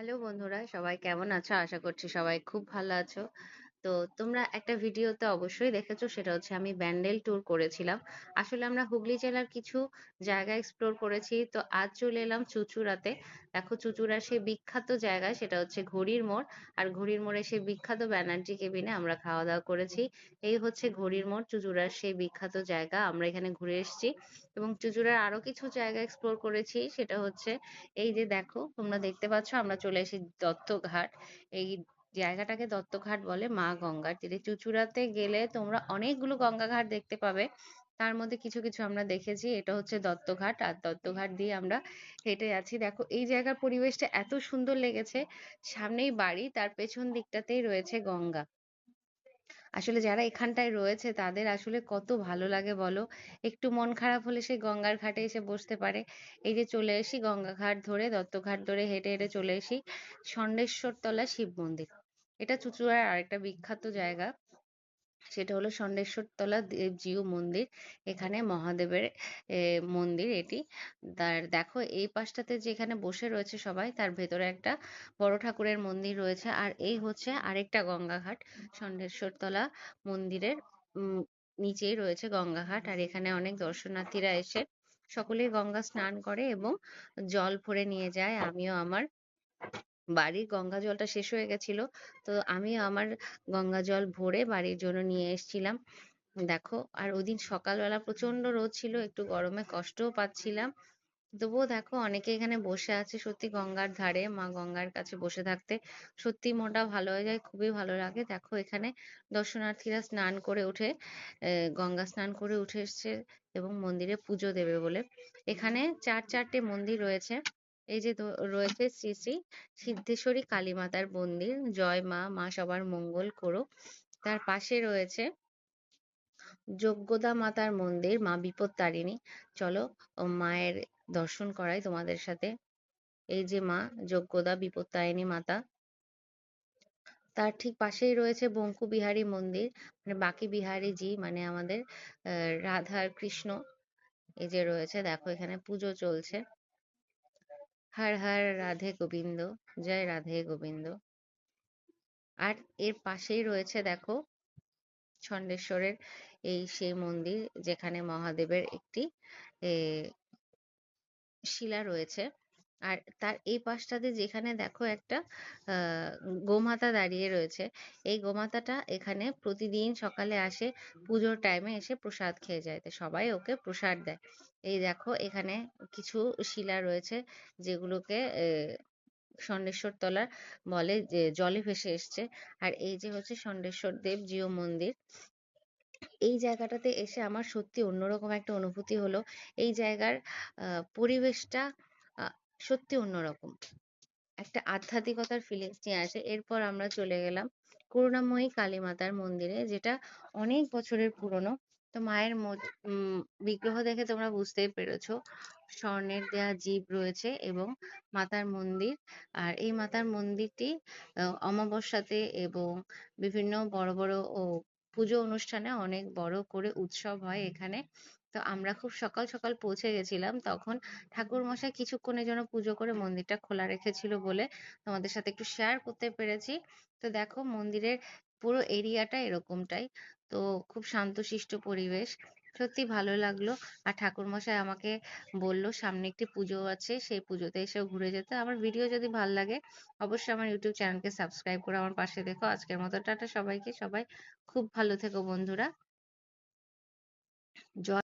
Hello বন্ধুরা, সবাই কেমন আছো? আশা করছি সবাই খুব ভালো আছো। তো তোমরা একটা ভিডিওতে অবশ্যই দেখেছো, সেটা হচ্ছে আমি ব্যান্ডেল ট্যুর করেছিলাম। আসলে আমরা হুগলি জেলার কিছু জায়গা এক্সপ্লোর করেছি। তো আজ চলে এলাম চুঁচুড়াতে। দেখো চুঁচুড়ার সেই বিখ্যাত জায়গা, সেটা হচ্ছে ঘড়ির মোড়। আর ঘড়ির মোড়ে সেই বিখ্যাত ব্যানার্জি কেবিনে আমরা খাওয়া দাওয়া করেছি। এই হচ্ছে ঘড়ির মোড়, চুঁচুড়ার সেই বিখ্যাত জায়গা। আমরা এখানে ঘুরে এসেছি এবং চুঁচুড়ার আরো কিছু জায়গা এক্সপ্লোর করেছি। সেটা হচ্ছে এই যে দেখো, তোমরা দেখতে পাচ্ছ আমরা চলে এসেছি দত্তঘাট। এই জায়গাটাকে দত্তঘাট বলে, মা গঙ্গার তীরে। চুঁচুড়াতে গেলে তোমরা অনেকগুলো গঙ্গা ঘাট দেখতে পাবে। তার মধ্যে কিছু কিছু আমরা দেখেছি। এটা হচ্ছে দত্তঘাট, আর দত্তঘাট দিয়ে আমরা হেঁটে যাচ্ছি। দেখো এই জায়গার পরিবেশটা এত সুন্দর লেগেছে। সামনেই বাড়ি, তার পেছন দিকটাতেই রয়েছে গঙ্গা। আসলে যারা এখানটায় রয়েছে তাদের আসলে কত ভালো লাগে বলো। একটু মন খারাপ হলে সেই গঙ্গার ঘাটে এসে বসতে পারে। এই যে চলে এসি গঙ্গা ঘাট ধরে, দত্তঘাট ধরে হেঁটে হেঁটে চলে এসি ষণ্ঢেশ্বর তলা শিব মন্দির। এটা চুঁচুড়ার আরেকটা বিখ্যাত জায়গা। সেটা হলো ষণ্ঢেশ্বর তলা দেবজিউ মন্দির। এখানে মহাদেবের মন্দির এটি। তার দেখো এই পাশটাতে যেখানে বসে রয়েছে সবাই, তার ভেতরে একটা বড় ঠাকুরের মন্দির রয়েছে। আর এই হচ্ছে আরেকটা গঙ্গাঘাট। ষণ্ঢেশ্বর তলা মন্দিরের উম নিচেই রয়েছে গঙ্গাঘাট। আর এখানে অনেক দর্শনার্থীরা এসে সকলেই গঙ্গা স্নান করে এবং জল ভরে নিয়ে যায়। আমিও আমার বাড়ির গঙ্গা জলটা শেষ হয়ে গেছিল। তো আমিও আমার গঙ্গা জল ভরে বাড়ির জন্য নিয়ে এসেছিলাম। দেখো, আর ওইদিন সকালবেলা প্রচন্ড রোদ ছিল, একটু গরমে কষ্টও পাচ্ছিলাম। তবুও দেখো অনেকে এখানে বসে আছে সত্যি গঙ্গার ধারে, মা গঙ্গার কাছে বসে থাকতে সত্যি মনটা ভালো হয়ে যায়, খুবই ভালো লাগে। দেখো এখানে দর্শনার্থীরা স্নান করে উঠে গঙ্গা স্নান করে উঠে এসছে এবং মন্দিরে পুজো দেবে বলে। এখানে চারটে মন্দির রয়েছে। এই যে রয়েছে শ্রী শ্রী সিদ্ধেশ্বরী কালী মাতার মন্দির, জয় মা, মা সবার মঙ্গল করো। তার পাশে রয়েছে যজ্ঞদা মাতার মন্দির, মা বিপত্তারিণী। চলো মায়ের দর্শন করাই তোমাদের সাথে। এই যে মা যজ্ঞদা বিপত্তারিণী মাতা। তার ঠিক পাশেই রয়েছে বঙ্কু বিহারী মন্দির, মানে বাঁকে বিহারীজি, মানে আমাদের রাধা আর কৃষ্ণ। এই যে রয়েছে, দেখো এখানে পুজো চলছে। হর হর রাধে গোবিন্দ, জয় রাধে গোবিন্দ। আর এর পাশেই রয়েছে দেখো ষণ্ঢেশ্বরের এই সেই মন্দির, যেখানে মহাদেবের একটি এ শিলা রয়েছে। আর তার এই পাশটাতে যেখানে দেখো একটা আহ গোমাতা দাঁড়িয়ে রয়েছে। এই গোমাতাটা এখানে প্রতিদিন সকালে আসে, পুজোর টাইমে এসে প্রসাদ খেয়ে যায়। তো সবাই ওকে প্রসাদ দেয়। এই দেখো এখানে কিছু শিলা রয়েছে, যেগুলোকে ষণ্ঢেশ্বর তলা বলে, যে জলে ভেসে এসছে। আর এই যে হচ্ছে ষণ্ঢেশ্বর দেব জিউ মন্দির। এই জায়গাটাতে এসে আমার সত্যি অন্যরকম একটা অনুভূতি হলো। এই জায়গার পরিবেশটা আ সত্যি অন্যরকম। একটা আধ্যাত্মিকতার ফিলিংস নিয়ে আসে। এরপর আমরা চলে গেলাম করুণাময়ী কালী মাতার মন্দিরে, যেটা অনেক বছরের পুরনো। তো মায়ের বিগ্রহ দেখে তোমরা বুঝতেই পেরেছো, স্বর্ণের দেয়া জীব রয়েছে এবং মাতার মন্দির। আর এই মাতার মন্দিরটি অমাবস্যাতে এবং বিভিন্ন বড় বড় পুজো অনুষ্ঠানে অনেক বড় করে উৎসব হয় এখানে। তো আমরা খুব সকাল সকাল পৌঁছে গেছিলাম। তখন ঠাকুরমশাই কিছুক্ষণের জন্য পুজো করে মন্দিরটা খোলা রেখেছিল বলে তোমাদের সাথে একটু শেয়ার করতে পেরেছি। তো দেখো মন্দিরের পুরো এরিয়াটা এরকমটাই। তো খুব শান্তশিষ্ট পরিবেশ, সত্যি ভালো লাগলো। আর ঠাকুরমশাই আমাকে বলল সামনে একটি পুজো আছে, সেই পুজোতে এসেও ঘুরে যেতে। আমার ভিডিও যদি ভালো লাগে অবশ্যই আমার ইউটিউব চ্যানেলকে সাবস্ক্রাইব করে আমার পাশে দেখো। আজকের মতো টাটা সবাইকে। সবাই খুব ভালো থেকো বন্ধুরা। জয়